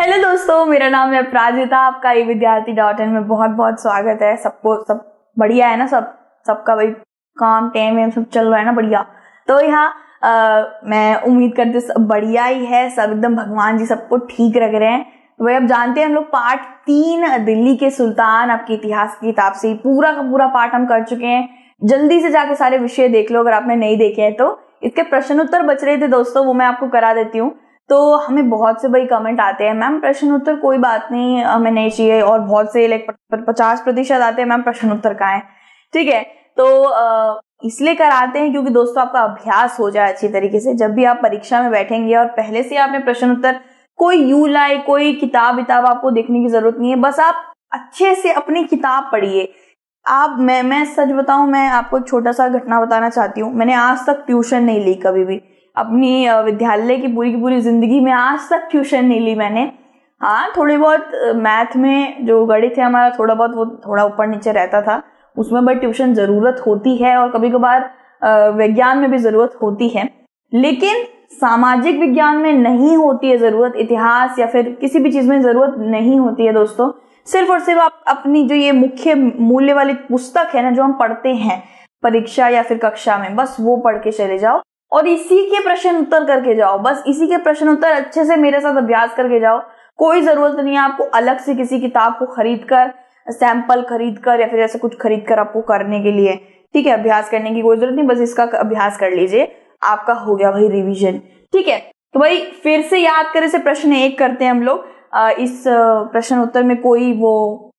Hello दोस्तों, मेरा नाम है अपराजिता। आपका ई विद्यार्थी.in में बहुत बहुत स्वागत है। सबको सब बढ़िया है ना? सबका भाई काम टाइम सब चल रहा है ना? बढ़िया। तो यहाँ मैं उम्मीद करती हूँ सब बढ़िया ही है, सब एकदम भगवान जी सबको ठीक रख रहे हैं। तो भाई अब जानते हैं हम लोग पार्ट 3 दिल्ली के सुल्तान आपके इतिहास की किताब से पूरा का पूरा पार्ट हम कर चुके हैं। जल्दी से जाके सारे विषय देख लो अगर आपने नहीं देखे हैं तो। इसके प्रश्न उत्तर बच रहे थे दोस्तों, वो मैं आपको करा देती हूँ। तो हमें बहुत से भाई कमेंट आते हैं, मैम प्रश्न उत्तर कोई बात नहीं हमें नहीं चाहिए, और बहुत से 50% आते हैं मैम प्रश्न उत्तर कहाँ है। ठीक है, तो इसलिए कराते हैं क्योंकि दोस्तों आपका अभ्यास हो जाए अच्छी तरीके से। जब भी आप परीक्षा में बैठेंगे और पहले से आपने प्रश्न उत्तर कोई यू लाए, कोई किताब आपको देखने की जरूरत नहीं है, बस आप अच्छे से अपनी किताब पढ़िए। मैं सच बताऊं, मैं आपको एक छोटा सा घटना बताना चाहती हूँ। मैंने आज तक ट्यूशन नहीं ली कभी भी अपनी विद्यालय की पूरी जिंदगी में, आज तक ट्यूशन नहीं ली मैंने। हाँ, थोड़ी बहुत मैथ में जो गणित है हमारा थोड़ा बहुत वो थोड़ा ऊपर नीचे रहता था, उसमें बट ट्यूशन जरूरत होती है, और कभी कभार विज्ञान में भी जरूरत होती है, लेकिन सामाजिक विज्ञान में नहीं होती है जरूरत। इतिहास या फिर किसी भी चीज में जरूरत नहीं होती है दोस्तों। सिर्फ और सिर्फ आप अपनी जो ये मुख्य मूल्य वाली पुस्तक है ना, जो हम पढ़ते हैं परीक्षा या फिर कक्षा में, बस वो पढ़ के चले जाओ और इसी के प्रश्न उत्तर करके जाओ। बस इसी के प्रश्न उत्तर अच्छे से मेरे साथ अभ्यास करके जाओ। कोई जरूरत नहीं है आपको अलग से किसी किताब को खरीद कर, सैंपल खरीद कर या फिर ऐसा कुछ खरीद कर आपको करने के लिए। ठीक है, अभ्यास करने की कोई जरूरत नहीं, बस इसका अभ्यास कर लीजिए, आपका हो गया भाई रिवीजन। ठीक है, तो भाई फिर से याद करें से प्रश्न 1 करते हैं हम लोग। इस प्रश्न उत्तर में कोई वो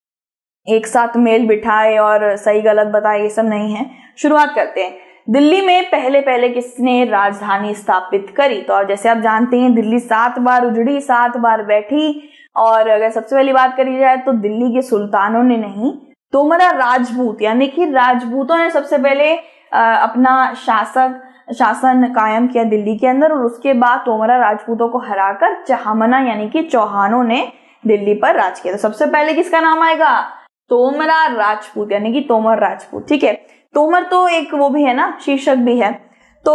एक साथ मेल बिठाए और सही गलत बताए, ये सब नहीं है। शुरुआत करते हैं। दिल्ली में पहले किसने राजधानी स्थापित करी? तो जैसे आप जानते हैं दिल्ली 7 बार उजड़ी, 7 बार बैठी, और अगर सबसे पहली बात करी जाए तो दिल्ली के सुल्तानों ने नहीं, तोमरा राजपूत यानी कि राजपूतों ने सबसे पहले अपना शासन कायम किया दिल्ली के अंदर, और उसके बाद तोमरा राजपूतों को हराकर चहामना यानी कि चौहानों ने दिल्ली पर राज किया। तो सबसे पहले किसका नाम आएगा? तोमरा राजपूत यानी कि तोमर राजपूत। ठीक है, तोमर तो एक वो भी है ना, शीर्षक भी है। तो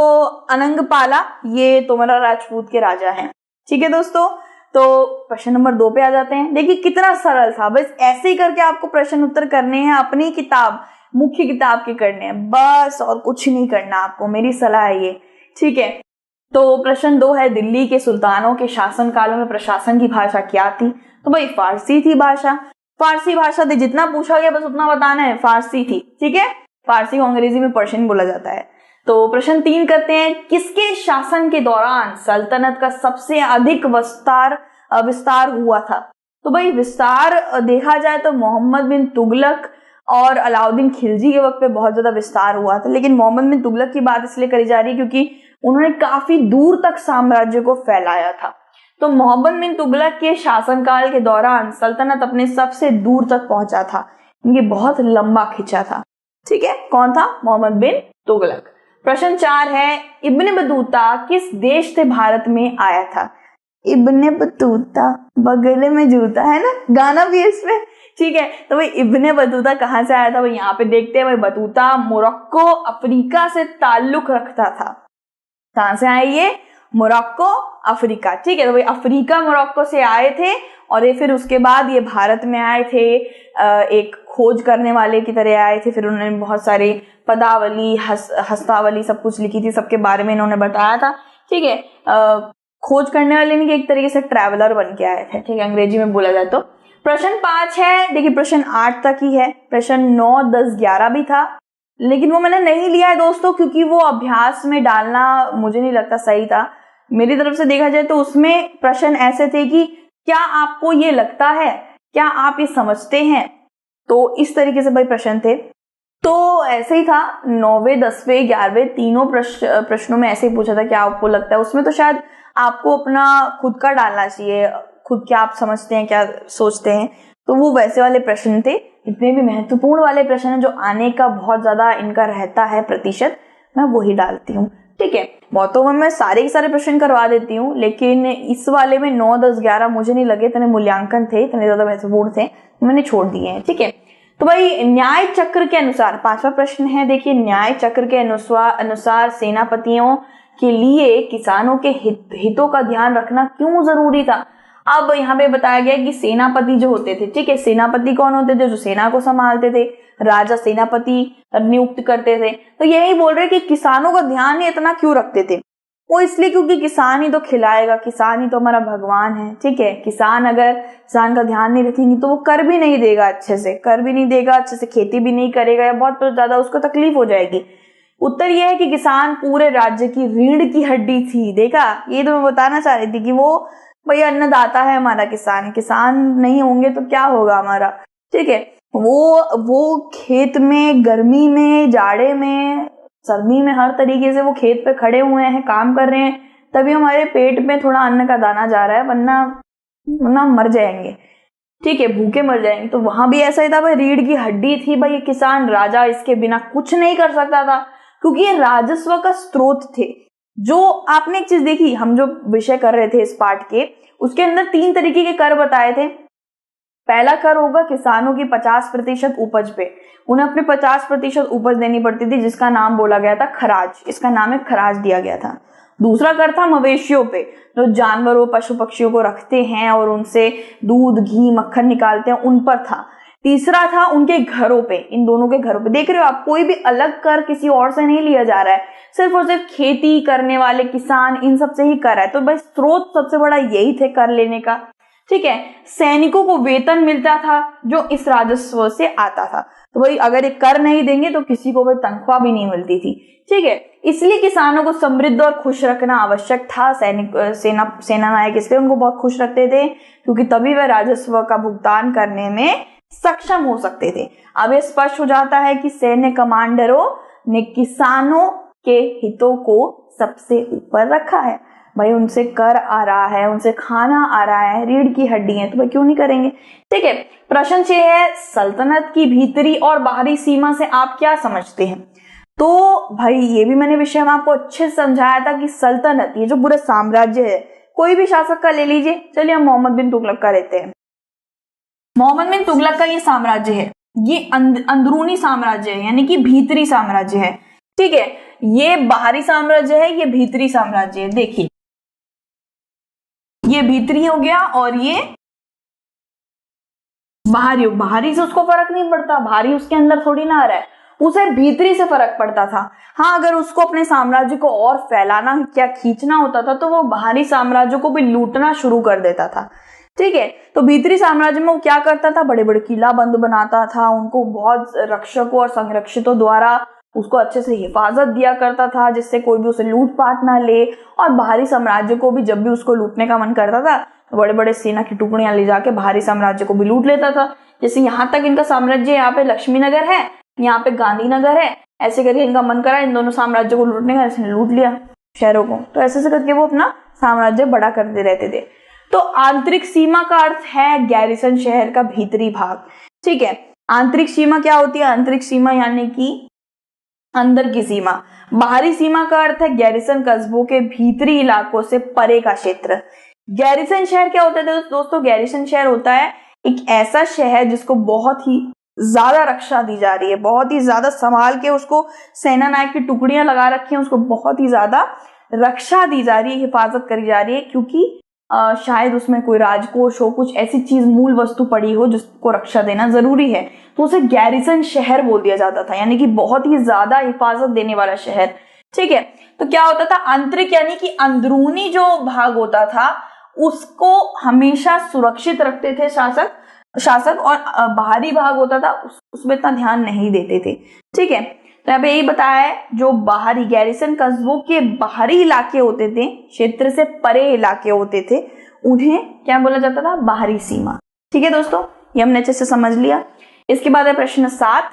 अनंगपाला ये तोमरा राजपूत के राजा हैं। ठीक है दोस्तों, तो प्रश्न नंबर 2 पे आ जाते हैं। देखिए कितना सरल था, बस ऐसे ही करके आपको प्रश्न उत्तर करने हैं, अपनी किताब मुख्य किताब के करने हैं बस, और कुछ नहीं करना आपको, मेरी सलाह है ये। ठीक है, तो प्रश्न 2 है, दिल्ली के सुल्तानों के शासन कालों में प्रशासन की भाषा क्या थी? तो भाई फारसी थी भाषा, फारसी भाषा थी। जितना पूछा गया बस उतना बताना है, फारसी थी। ठीक है, फारसी को अंग्रेजी में पर्शियन बोला जाता है। तो प्रश्न 3 करते हैं, किसके शासन के दौरान सल्तनत का सबसे अधिक विस्तार हुआ था? तो भाई विस्तार देखा जाए तो मोहम्मद बिन तुगलक और अलाउद्दीन खिलजी के वक्त पे बहुत ज्यादा विस्तार हुआ था, लेकिन मोहम्मद बिन तुगलक की बात इसलिए करी जा रही है क्योंकि उन्होंने काफी दूर तक साम्राज्य को फैलाया था। तो मोहम्मद बिन तुगलक के शासनकाल के दौरान सल्तनत अपने सबसे दूर तक पहुंचा था, ये बहुत लंबा खिंचा था। ठीक है, कौन था? मोहम्मद बिन तुगलक। प्रश्न 4 है, इब्ने बतूता किस देश से भारत में आया था? इब्ने बतूता बगल में जूता, है ना, गाना भी है इसमें। ठीक है, तो भाई इब्ने बतूता कहाँ से आया था? भाई यहाँ पे देखते हैं, भाई बतूता मोरक्को अफ्रीका से ताल्लुक रखता था। कहां से आए ये? Morocco Africa. ठीक है, तो भाई अफ्रीका मोरक्को से आए थे, और ये फिर उसके बाद ये भारत में आए थे, एक खोज करने वाले की तरह आए थे। फिर उन्होंने बहुत सारे पदावली हस्तावली सब कुछ लिखी थी, सबके बारे में इन्होंने बताया था। ठीक है, खोज करने वाले नहीं, एक तरीके से ट्रैवलर बन के आए थे। ठीक है, अंग्रेजी में बोला जाए तो। प्रश्न 5 है, देखिए प्रश्न 8 तक ही है, प्रश्न 9, 10, 11 भी था, लेकिन वो मैंने नहीं लिया है दोस्तों क्योंकि वो अभ्यास में डालना मुझे नहीं लगता सही था। मेरी तरफ से देखा जाए तो उसमें प्रश्न ऐसे थे कि क्या आपको ये लगता है, क्या आप ये समझते हैं, तो इस तरीके से भाई प्रश्न थे। तो ऐसे ही था, 9वें 10वें 11वें तीनों प्रश्नों में ऐसे ही पूछा था क्या आपको लगता है। उसमें तो शायद आपको अपना खुद का डालना चाहिए, खुद क्या आप समझते हैं, क्या सोचते हैं, तो वो वैसे वाले प्रश्न थे। इतने भी महत्वपूर्ण वाले प्रश्न हैं जो आने का बहुत ज्यादा इनका रहता है प्रतिशत, मैं वही डालती हूँ। ठीक है, बहुतों में मैं सारे के सारे प्रश्न करवा देती हूँ, लेकिन इस वाले में 9, 10, 11 मुझे नहीं लगे इतने मूल्यांकन थे, इतने ज्यादा महत्वपूर्ण थे, मैंने छोड़ दिए हैं। ठीक है, तो भाई न्याय चक्र के अनुसार 5वां प्रश्न है। देखिए, न्याय चक्र के अनुसार सेनापतियों के लिए किसानों के हितों का ध्यान रखना क्यों जरूरी था? अब यहाँ पे बताया गया कि सेनापति जो होते थे, ठीक है, सेनापति कौन होते थे, जो सेना को संभालते थे, राजा सेनापति नियुक्त करते थे। तो यही बोल रहे कि किसानों का ध्यान इतना क्यों रखते थे, वो इसलिए क्योंकि किसान ही तो खिलाएगा, किसान ही तो हमारा भगवान है, ठीक है। किसान का ध्यान नहीं रखेंगे तो वो कर भी नहीं देगा अच्छे से, अच्छे से खेती भी नहीं करेगा, या बहुत ज्यादा उसको तकलीफ हो जाएगी। उत्तर यह है कि किसान पूरे राज्य की रीढ़ की हड्डी थी। देखा, ये तो मैं बताना चाह रही थी कि वो भाई अन्नदाता है हमारा किसान, किसान नहीं होंगे तो क्या होगा हमारा, ठीक है। वो खेत में, गर्मी में, जाड़े में, सर्दी में, हर तरीके से वो खेत पे खड़े हुए हैं, काम कर रहे हैं, तभी हमारे पेट में थोड़ा अन्न का दाना जा रहा है, वरना मर जाएंगे, ठीक है, भूखे मर जाएंगे। तो वहां भी ऐसा ही था भाई, रीढ़ की हड्डी थी भाई ये किसान, राजा इसके बिना कुछ नहीं कर सकता था, क्योंकि ये राजस्व का स्रोत थे। जो आपने एक चीज देखी, हम जो विषय कर रहे थे इस पाठ के, उसके अंदर 3 तरीके के कर बताए थे। पहला कर होगा किसानों की 50% उपज पे, उन्हें अपने 50% उपज देनी पड़ती थी, जिसका नाम बोला गया था खराज, इसका नाम एक खराज दिया गया था। दूसरा कर था मवेशियों पे, जो जानवरों, पशु पक्षियों को रखते हैं और उनसे दूध, घी, मक्खन निकालते हैं, उन पर था। तीसरा था उनके घरों पे, इन दोनों के घरों पे। देख रहे हो आप, कोई भी अलग कर किसी और से नहीं लिया जा रहा है, सिर्फ और सिर्फ खेती करने वाले किसान, इन सब से ही कर है। तो भाई स्रोत सबसे बड़ा यही थे कर लेने का, ठीक है। सैनिकों को वेतन मिलता था जो इस राजस्व से आता था। तो भाई अगर ये कर नहीं देंगे तो किसी को भाई तनख्वाह भी नहीं मिलती थी, ठीक है। इसलिए किसानों को समृद्ध और खुश रखना आवश्यक था। सेना नायक इसलिए उनको बहुत खुश रखते थे, क्योंकि तभी वह राजस्व का भुगतान करने में सक्षम हो सकते थे। अब ये स्पष्ट हो जाता है कि सैन्य कमांडरों ने किसानों के हितों को सबसे ऊपर रखा है। भाई उनसे कर आ रहा है, उनसे खाना आ रहा है, रीढ़ की हड्डी है, तो भाई क्यों नहीं करेंगे, ठीक है। प्रश्न 6 है, सल्तनत की भीतरी और बाहरी सीमा से आप क्या समझते हैं। तो भाई ये भी मैंने विषय में आपको अच्छे से समझाया था कि सल्तनत, ये जो पूरा साम्राज्य है, कोई भी शासक का ले लीजिए, चलिए हम मोहम्मद बिन तुगलक का लेते हैं। मोहम्मद बिन तुगलक का ये साम्राज्य है, ये अंदरूनी साम्राज्य है, यानी कि भीतरी साम्राज्य है, ठीक है। ये बाहरी साम्राज्य है, ये भीतरी साम्राज्य है। देखिए, ये भीतरी हो गया और ये बाहरी। बाहरी से उसको फर्क नहीं पड़ता, बाहरी उसके अंदर थोड़ी ना आ रहा है, उसे भीतरी से फर्क पड़ता था। हाँ, अगर उसको अपने साम्राज्य को और फैलाना, क्या खींचना होता था, तो वो बाहरी साम्राज्य को भी लूटना शुरू कर देता था, ठीक है। तो भीतरी साम्राज्य में वो क्या करता था, बड़े बड़े किला बंद बनाता था, उनको बहुत रक्षकों और संरक्षितों द्वारा उसको अच्छे से हिफाजत दिया करता था, जिससे कोई भी उसे लूटपाट ना ले। और बाहरी साम्राज्य को भी जब भी उसको लूटने का मन करता था, तो बड़े बड़े सेना की टुकड़ियां ले जाके बाहरी साम्राज्य को भी लूट लेता था। जैसे यहाँ तक इनका साम्राज्य, यहाँ पे लक्ष्मीनगर है, यहाँ पे गांधीनगर है, ऐसे करके इनका मन करा इन दोनों साम्राज्य को लूटने का, इसने लूट लिया शहरों को। तो ऐसे करके वो अपना साम्राज्य बड़ा करते रहते थे। तो आंतरिक सीमा का अर्थ है गैरिसन शहर का भीतरी भाग, ठीक है। आंतरिक सीमा क्या होती है, आंतरिक सीमा यानी कि अंदर की सीमा। बाहरी सीमा का अर्थ है गैरिसन कस्बों के भीतरी इलाकों से परे का क्षेत्र। गैरिसन शहर क्या होता है दोस्तों, गैरिसन शहर होता है एक ऐसा शहर जिसको बहुत ही ज्यादा रक्षा दी जा रही है, बहुत ही ज्यादा संभाल के उसको सेना नायक की टुकड़ियां लगा रखी हैं, उसको बहुत ही ज्यादा रक्षा दी जा रही है, हिफाजत करी जा रही है, क्योंकि शायद उसमें कोई राजकोष हो, कुछ ऐसी चीज, मूल वस्तु पड़ी हो जिसको रक्षा देना जरूरी है, तो उसे गैरिसन शहर बोल दिया जाता था, यानी कि बहुत ही ज्यादा हिफाजत देने वाला शहर, ठीक है। तो क्या होता था, आंतरिक यानी कि अंदरूनी जो भाग होता था उसको हमेशा सुरक्षित रखते थे शासक, और बाहरी भाग होता था उसमें इतना ध्यान नहीं देते थे, ठीक है। तो यहाँ पे यही बताया है, जो बाहरी गैरिसन कस्बों के बाहरी इलाके होते थे, क्षेत्र से परे इलाके होते थे, उन्हें क्या बोला जाता था, बाहरी सीमा, ठीक है दोस्तों। ये हमने अच्छे से समझ लिया। इसके बाद है प्रश्न 7,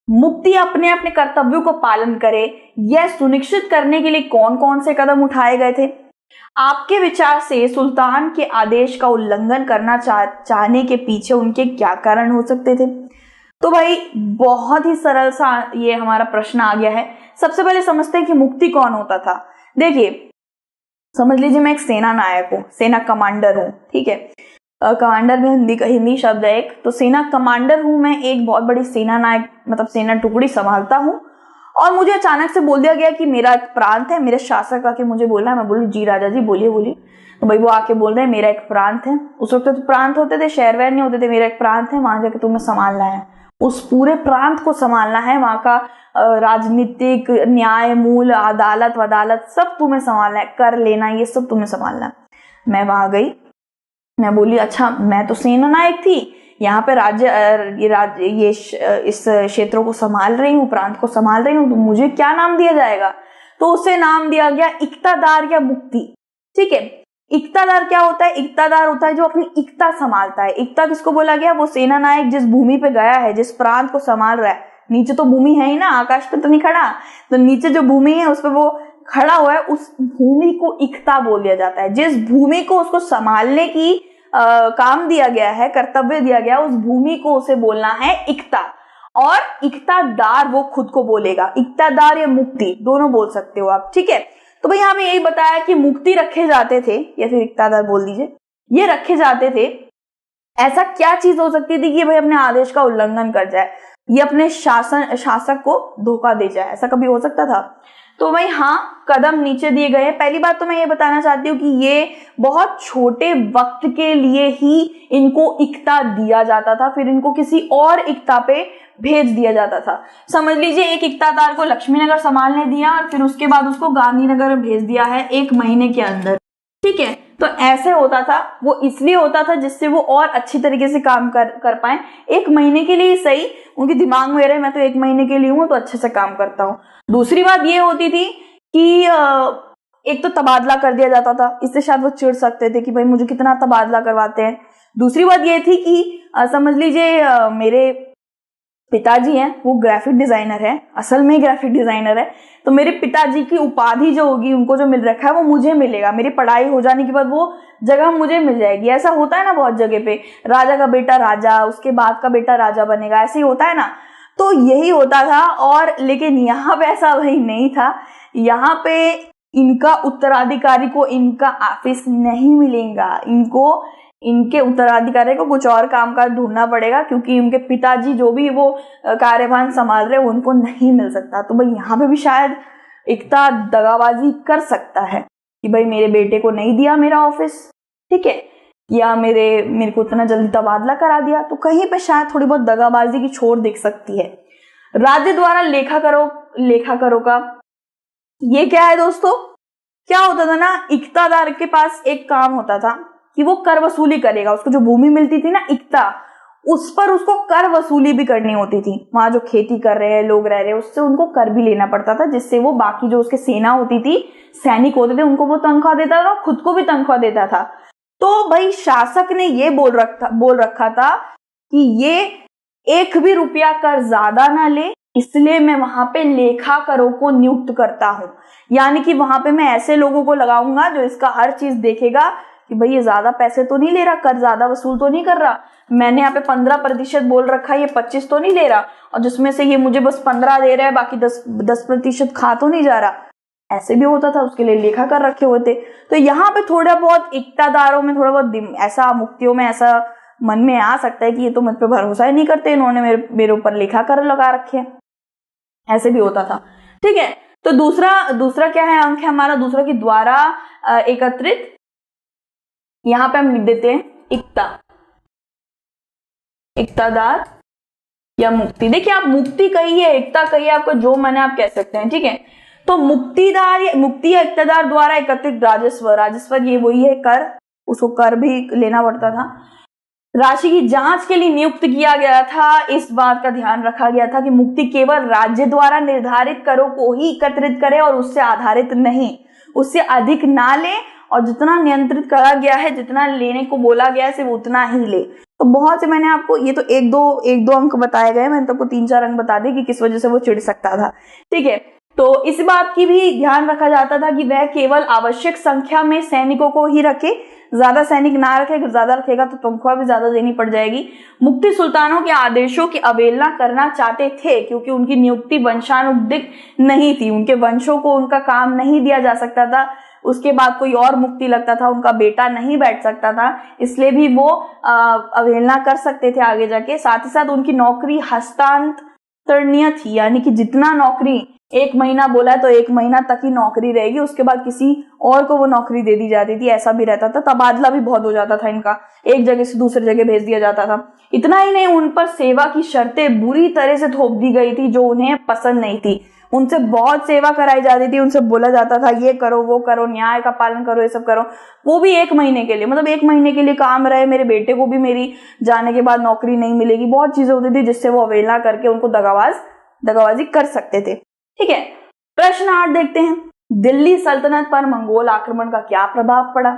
मुफ्ती अपने अपने कर्तव्यों को पालन करे, यह सुनिश्चित करने के लिए कौन कौन से कदम उठाए गए थे। आपके विचार से सुल्तान के आदेश का उल्लंघन करना चाहने के पीछे उनके क्या कारण हो सकते थे। तो भाई बहुत ही सरल सा ये हमारा प्रश्न आ गया है। सबसे पहले समझते हैं कि मुफ्ती कौन होता था। देखिए, समझ लीजिए मैं एक सेना नायक हूँ, सेना कमांडर हूँ, ठीक है। कमांडर में हिंदी शब्द है एक, तो सेना कमांडर हूँ मैं, एक बहुत बड़ी सेना नायक मतलब सेना टुकड़ी संभालता हूँ, और मुझे अचानक से बोल दिया गया कि मेरा एक प्रांत है, मेरे शासक आके मुझे बोला है। मैं बोली जी राजा जी बोलिए बोलिए। तो भाई वो आके बोल रहे हैं मेरा एक प्रांत है, उस वक्त तो प्रांत होते थे, शहर वहर नहीं होते थे, मेरा एक प्रांत है, वहां जाके तुम्हें संभालना है, उस पूरे प्रांत को संभालना है, वहां का राजनीतिक न्याय मूल अदालत वदालत सब तुम्हें संभालना है, कर लेना ये सब तुम्हें संभालना है। मैं वहां गई, मैं बोली अच्छा मैं तो सेना नायक थी, यहाँ पे इस क्षेत्रों को संभाल रही हूँ, प्रांत को संभाल रही हूँ, तो मुझे क्या नाम दिया जाएगा? तो उसे नाम दिया गया इक्तादार या मुक्ति। ठीक है, इक्तादार क्या होता है? इक्तादार होता है जो अपनी इक्ता संभालता है। इक्ता किसको बोला गया? वो सेना नायक जिस भूमि पे गया है, जिस प्रांत को संभाल रहा है, नीचे तो भूमि है ही ना, आकाश पे तो नहीं खड़ा, तो नीचे जो भूमि है उस पर वो खड़ा हुआ है, उस भूमि को इक्ता बोल दिया जाता है। जिस भूमि को उसको संभालने की काम दिया गया है, कर्तव्य दिया गया, उस भूमि को उसे बोलना है इक्ता। और इक्तादार वो खुद को बोलेगा, इक्तादार या मुक्ति दोनों बोल सकते हो आप। ठीक है, तो भाई यहाँ पे यही बताया कि मुक्ति रखे जाते थे, या फिर इक्तादार बोल दीजिए, ये रखे जाते थे। ऐसा क्या चीज हो सकती थी कि भाई अपने आदेश का उल्लंघन कर जाए, ये अपने शासक को धोखा दे जाए, ऐसा कभी हो सकता था? तो भाई हाँ, कदम नीचे दिए गए। पहली बात तो मैं ये बताना चाहती हूँ कि ये बहुत छोटे वक्त के लिए ही इनको इक्ता दिया जाता था, फिर इनको किसी और इक्ता पे भेज दिया जाता था। समझ लीजिए एक इक्तादार को लक्ष्मीनगर संभालने दिया और फिर उसके बाद उसको गांधीनगर भेज दिया है 1 महीने के अंदर। ठीक है, तो ऐसे होता था, वो इसलिए होता था जिससे वो और अच्छी तरीके से काम कर पाए। 1 महीने के लिए सही, उनके दिमाग में रहे मैं तो 1 महीने के लिए हूँ तो अच्छे से काम करता हूँ। दूसरी बात ये होती थी कि एक तो तबादला कर दिया जाता था, इससे शायद वो चिढ़ सकते थे कि भाई मुझे कितना तबादला करवाते हैं। दूसरी बात ये थी कि समझ लीजिए मेरे पिताजी हैं, वो ग्राफिक डिजाइनर है, असल में ग्राफिक डिजाइनर है, तो मेरे पिताजी की उपाधि जो होगी, उनको जो मिल रखा है वो मुझे मिलेगा, मेरी पढ़ाई हो जाने के बाद वो जगह मुझे मिल जाएगी। ऐसा होता है ना बहुत जगह पे, राजा का बेटा राजा, उसके बाद का बेटा राजा बनेगा, ऐसे ही होता है ना। तो यही होता था। और लेकिन यहाँ पे ऐसा वही नहीं था, यहाँ पे इनका उत्तराधिकारी को इनका ऑफिस नहीं मिलेगा, इनके उत्तराधिकारी को कुछ और काम काज ढूंढना पड़ेगा, क्योंकि उनके पिताजी जो भी वो कार्यभार संभाल रहे उनको नहीं मिल सकता। तो भाई यहाँ पे भी शायद इक्ता दगाबाजी कर सकता है कि भाई मेरे बेटे को नहीं दिया मेरा ऑफिस, ठीक है, या मेरे को इतना जल्दी तबादला करा दिया, तो कहीं पे शायद थोड़ी बहुत दगाबाजी की छोर दिख सकती है। राज्य द्वारा लेखा करो का ये क्या है दोस्तों? क्या होता था ना, इक्तादार के पास एक काम होता था कि वो कर वसूली करेगा, उसको जो भूमि मिलती थी ना इक्ता, उस पर उसको कर वसूली भी करनी होती थी। वहां जो खेती कर रहे हैं लोग रह रहे हैं उससे उनको कर भी लेना पड़ता था, जिससे वो बाकी जो उसके सेना होती थी, सैनिक होते थे, उनको वो तनख्वाह देता था और खुद को भी तनख्वाह देता था। तो भाई शासक ने ये बोल रखा था कि ये 1 भी रुपया कर ज्यादा ना ले, इसलिए मैं वहां पे लेखाकारों को नियुक्त करता हूं। यानी कि वहां पे मैं ऐसे लोगों को लगाऊंगा जो इसका हर चीज देखेगा कि भाई ये ज्यादा पैसे तो नहीं ले रहा, कर ज्यादा वसूल तो नहीं कर रहा, मैंने यहाँ पे 15% बोल रखा है, ये 25 तो नहीं ले रहा, और जिसमें से ये मुझे बस 15 दे रहा है, बाकी 10% खा तो नहीं जा रहा। ऐसे भी होता था, उसके लिए लेखा कर रखे हुए थे। तो यहाँ पे थोड़ा बहुत इक्तादारों में थोड़ा बहुत ऐसा, मुक्तियों में ऐसा मन में आ सकता है कि ये तो मुझ पे भरोसा ही नहीं करते, इन्होंने मेरे ऊपर लेखा कर लगा रखे हैं, ऐसे भी होता था। ठीक है, तो दूसरा क्या है अंक है हमारा, दूसरा कि द्वारा एकत्रित, यहां पे हम लिख देते हैं इक्तादार या मुक्ति। देखिए आप मुक्ति कहिए, एकता कहिए, आपको जो मन है आप कह सकते हैं। ठीक है, तो मुक्ति या इक्तादार द्वारा एकत्रित राजस्व ये वही है कर, उसको कर भी लेना पड़ता था। राशि की जांच के लिए नियुक्त किया गया था। इस बात का ध्यान रखा गया था कि मुक्ति केवल राज्य द्वारा निर्धारित करों को ही एकत्रित करे और उससे आधारित नहीं, उससे अधिक ना ले, और जितना नियंत्रित करा गया है, जितना लेने को बोला गया है सिर्फ उतना ही ले। तो बहुत से मैंने आपको ये तो एक दो अंक बताए गए, मैंने तो आपको 3-4 अंक बता दिए कि किस वजह से वो चिढ़ सकता था। ठीक है, तो इस बात की भी ध्यान रखा जाता था कि वह केवल आवश्यक संख्या में सैनिकों को ही रखे, ज्यादा सैनिक ना रखे, अगर ज्यादा रखेगा तो तनख्वाह भी ज्यादा देनी पड़ जाएगी। मुक्ति सुल्तानों के आदेशों की अवहेलना करना चाहते थे, क्योंकि उनकी नियुक्ति वंशानुगतिक नहीं थी, उनके वंशों को उनका काम नहीं दिया जा सकता था, उसके बाद कोई और मुक्ति लगता था, उनका बेटा नहीं बैठ सकता था, इसलिए भी वो अवहेलना कर सकते थे आगे जाके। साथ ही साथ उनकी नौकरी तरनीय थी, यानी कि जितना नौकरी 1 महीना बोला है तो 1 महीना तक ही नौकरी रहेगी, उसके बाद किसी और को वो नौकरी दे दी जाती थी। ऐसा भी रहता था, तबादला भी बहुत हो जाता था इनका, एक जगह से दूसरी जगह भेज दिया जाता था। इतना ही नहीं, उन पर सेवा की शर्तें बुरी तरह से थोप दी गई थी जो उन्हें पसंद नहीं थी। उनसे बहुत सेवा कराई जाती थी, उनसे बोला जाता था ये करो वो करो, न्याय का पालन करो, ये सब करो। वो भी 1 महीने के लिए, मतलब 1 महीने के लिए काम रहे, मेरे बेटे को भी मेरी जाने के बाद नौकरी नहीं मिलेगी, बहुत चीजें होती थी जिससे वो अवहेलना करके उनको दगाबाजी कर सकते थे। ठीक है, प्रश्न 8 देखते हैं। दिल्ली सल्तनत पर मंगोल आक्रमण का क्या प्रभाव पड़ा?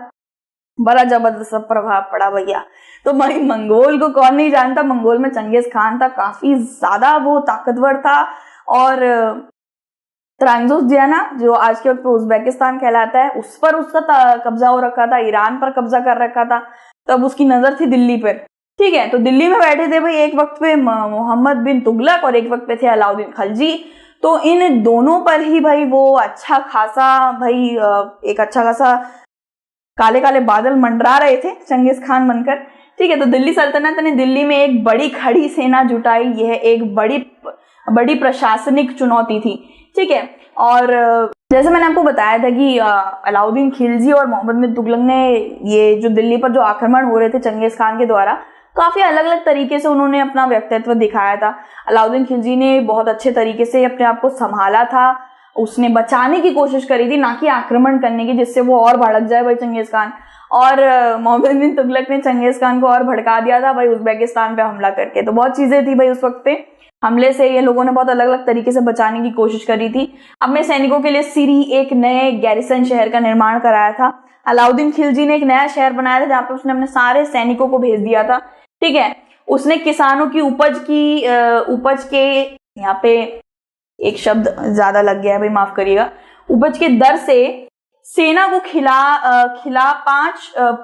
बड़ा जबरदस्त प्रभाव पड़ा भैया। तो भाई मंगोल को कौन नहीं जानता, मंगोल में चंगेज खान था, काफी ज्यादा वो ताकतवर था। और त्रांजोस जियाना जो आज के वक्त पे उज्बेकिस्तान कहलाता है, उस पर उसका कब्जा हो रखा था, ईरान पर कब्जा कर रखा था, तब उसकी नजर थी दिल्ली पर। ठीक है, तो दिल्ली में बैठे थे भाई, एक वक्त पे मोहम्मद बिन तुगलक और एक वक्त पे थे अलाउद्दीन खलजी। तो इन दोनों पर ही भाई वो अच्छा खासा काले काले बादल मंडरा रहे थे चंगेज खान बनकर। ठीक है, तो दिल्ली सल्तनत ने दिल्ली में एक बड़ी खड़ी सेना जुटाई। यह एक बड़ी प्रशासनिक चुनौती थी। ठीक है, और जैसे मैंने आपको बताया था कि अलाउद्दीन खिलजी और मोहम्मद बिन तुगलक ने ये जो दिल्ली पर जो आक्रमण हो रहे थे चंगेज खान के द्वारा, काफी अलग अलग तरीके से उन्होंने अपना व्यक्तित्व दिखाया था। अलाउद्दीन खिलजी ने बहुत अच्छे तरीके से अपने आप को संभाला था, उसने बचाने की कोशिश करी थी, ना कि आक्रमण करने की जिससे वो और भड़क जाए भाई चंगेज खान। और मोहम्मद बिन तुगलक ने चंगेज खान को और भड़का दिया था भाई उज्बेकिस्तान पे हमला करके। तो बहुत चीजें थी भाई उस वक्त पे, हमले से ये लोगों ने बहुत अलग अलग तरीके से बचाने की कोशिश करी थी। अपने सैनिकों के लिए सिरी एक नए गैरिसन शहर का निर्माण कराया था। अलाउद्दीन खिलजी ने एक नया शहर बनाया था जहाँ पे उसने अपने सारे सैनिकों को भेज दिया था। ठीक है, उसने किसानों की उपज के, यहाँ पे एक शब्द ज्यादा लग गया है भाई, माफ करिएगा, उपज के दर से सेना को खिला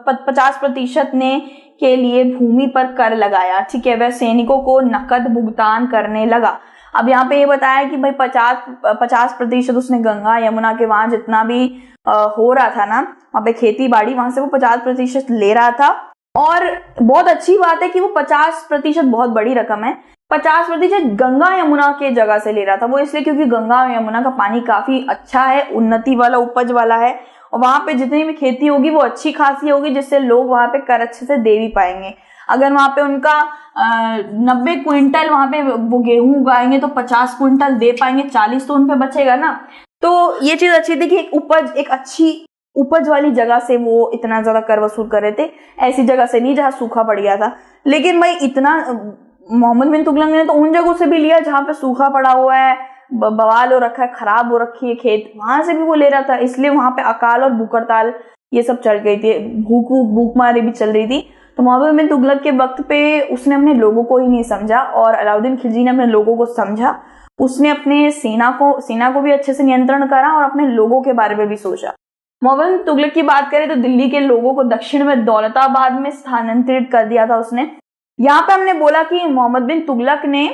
50% ने के लिए भूमि पर कर लगाया। ठीक है, वह सैनिकों को नकद भुगतान करने लगा। अब यहाँ पे ये बताया कि भाई 50% उसने गंगा यमुना के वहां जितना भी हो रहा था ना, वहां पे खेती बाड़ी, वहां से वो 50% ले रहा था। और बहुत अच्छी बात है कि वो 50% बहुत बड़ी रकम है। 50% गंगा यमुना के जगह से ले रहा था वो, इसलिए क्योंकि गंगा यमुना का पानी काफी अच्छा है, उन्नति वाला, उपज वाला है, और वहां पे जितनी भी खेती होगी वो अच्छी खासी होगी, जिससे लोग वहां पे कर अच्छे से दे भी पाएंगे। अगर वहां पे उनका 90 क्विंटल वहां पे वो गेहूं उगाएंगे तो 50 क्विंटल दे पाएंगे, 40 तो उन पे बचेगा ना। तो ये चीज अच्छी थी कि एक अच्छी उपज वाली जगह से वो इतना ज्यादा कर वसूल कर रहे थे, ऐसी जगह से नहीं जहां सूखा पड़ गया था। लेकिन भाई इतना मोहम्मद बिन तुगलक ने तो उन जगहों से भी लिया जहां पे सूखा पड़ा हुआ है, बवाल हो रखा है, खराब हो रखी है खेत, वहां से भी वो ले रहा था। इसलिए वहां पे अकाल और भूख हड़ताल ये सब चल गई थी, भूखमारी भी चल रही थी। तो मोहम्मद बिन तुगलक के वक्त पे उसने अपने लोगों को ही नहीं समझा, और अलाउद्दीन खिलजी ने अपने लोगों को समझा। उसने अपने सेना को भी अच्छे से नियंत्रण करा और अपने लोगों के बारे में भी सोचा। मोहम्मद बिन तुगलक की बात करें तो दिल्ली के लोगों को दक्षिण में दौलताबाद में स्थानांतरित कर दिया था उसने। यहाँ पे हमने बोला कि मोहम्मद बिन तुगलक ने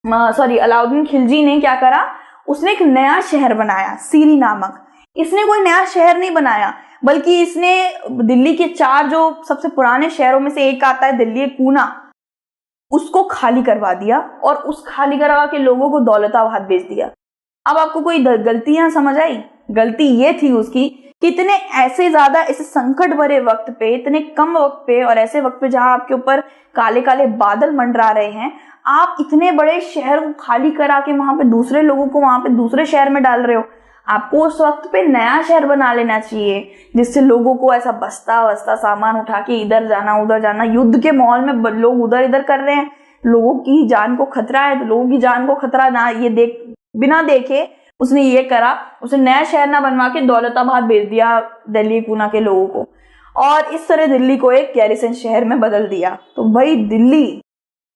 अलाउद्दीन खिलजी ने क्या करा, उसने एक नया शहर बनाया, सीरी नामक। इसने कोई नया शहर नहीं बनाया, बल्कि इसने दिल्ली के 4 जो सबसे पुराने शहरों में से एक आता है दिल्ली पूना, उसको खाली करवा दिया और उस खाली करवा के लोगों को दौलताबाद भेज दिया। अब आपको कोई गलती यहां समझ आई? गलती ये थी उसकी कि इतने ऐसे ज्यादा इस संकट भरे वक्त पे, इतने कम वक्त पे और ऐसे वक्त पे जहां आपके ऊपर काले काले बादल मंडरा रहे हैं, आप इतने बड़े शहर को खाली करा के वहां पे दूसरे लोगों को वहां पे दूसरे शहर में डाल रहे हो। आपको उस वक्त पे नया शहर बना लेना चाहिए, जिससे लोगों को ऐसा बस्ता सामान उठा के इधर जाना उधर जाना, युद्ध के माहौल में लोग उधर इधर कर रहे हैं, लोगों की जान को खतरा है, तो लोगों की जान को खतरा ना ये बिना देखे उसने ये करा, उसने नया शहर ना बनवा के दौलताबाद भेज दिया दिल्ली पूना के लोगों को, और इस तरह दिल्ली को एक गैरिसन शहर में बदल दिया। तो भाई दिल्ली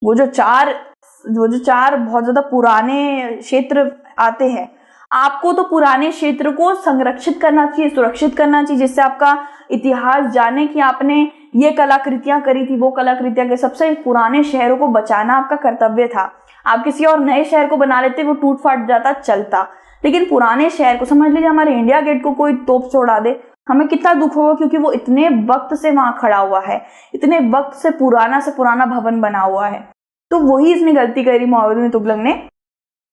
वो जो चार बहुत ज्यादा पुराने क्षेत्र आते हैं, आपको तो पुराने क्षेत्र को संरक्षित करना चाहिए, सुरक्षित करना चाहिए, जिससे आपका इतिहास जाने कि आपने ये कलाकृतियां करी थी, वो कलाकृतियां के सबसे पुराने शहरों को बचाना आपका कर्तव्य था। आप किसी और नए शहर को बना लेते, वो टूट फाट जाता, चलता, लेकिन पुराने शहर को, समझ लीजिए हमारे इंडिया गेट को कोई तोप छोड़ा दे, हमें कितना दुख होगा, क्योंकि वो इतने वक्त से वहां खड़ा हुआ है, इतने वक्त से पुराना भवन बना हुआ है। तो वही इसने गलती करी मोहम्मद बिन तुगलक ने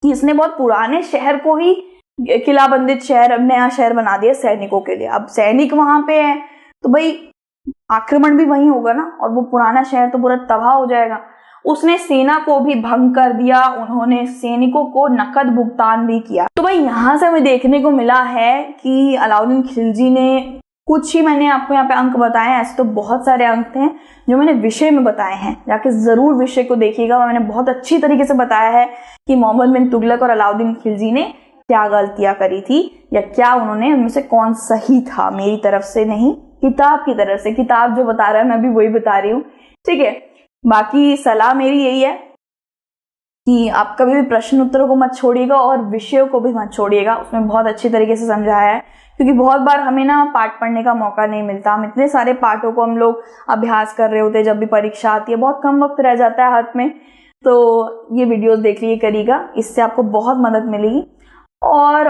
कि इसने बहुत पुराने शहर को ही किला बंदित शहर, नया शहर बना दिया सैनिकों के लिए। अब सैनिक वहां पे है तो भाई आक्रमण भी वहीं होगा ना, और वो पुराना शहर तो पूरा तबाह हो जाएगा। उसने सेना को भी भंग कर दिया, उन्होंने सैनिकों को नकद भुगतान भी किया। तो भाई यहां से हमें देखने को मिला है कि अलाउद्दीन खिलजी ने, कुछ ही मैंने आपको यहाँ पे अंक बताए हैं, ऐसे तो बहुत सारे अंक थे जो मैंने विषय में बताए हैं, जाके जरूर विषय को देखिएगा। मैंने बहुत अच्छी तरीके से बताया है कि मोहम्मद बिन तुगलक और अलाउद्दीन खिलजी ने क्या गलतियां करी थी, या क्या उन्होंने, उनमें से कौन सही था। मेरी तरफ से नहीं, किताब की तरफ से, किताब जो बता रहा है मैं भी वही बता रही हूँ, ठीक है। बाकी सलाह मेरी यही है कि आप कभी भी प्रश्न उत्तरों को मत छोड़िएगा और विषयों को भी मत छोड़िएगा, उसमें बहुत अच्छी तरीके से समझाया है। क्योंकि बहुत बार हमें ना पाठ पढ़ने का मौका नहीं मिलता, हम इतने सारे पाठों को हम लोग अभ्यास कर रहे होते हैं, जब भी परीक्षा आती है बहुत कम वक्त रह जाता है हाथ में। तो ये वीडियोस देख लिए करिएगा, इससे आपको बहुत मदद मिलेगी। और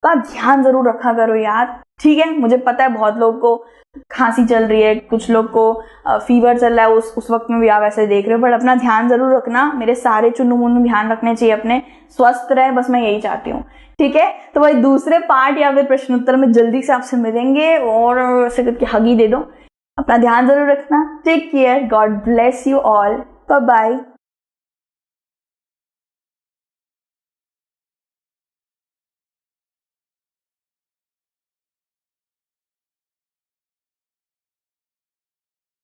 का ध्यान जरूर रखा करो यार, ठीक है। मुझे पता है बहुत लोगों को खांसी चल रही है, कुछ लोग को फीवर चल रहा है, उस वक्त में भी आप ऐसे देख रहे हो, बट अपना ध्यान जरूर रखना। मेरे सारे चुन्नू मुन्नू ध्यान रखने चाहिए अपने, स्वस्थ रहे, बस मैं यही चाहती हूँ, ठीक है। तो भाई दूसरे पार्ट या फिर प्रश्न उत्तर में जल्दी से आपसे मिलेंगे, और ऐसे करके हगी दे दो। अपना ध्यान जरूर रखना। Take care, God bless you all, bye bye.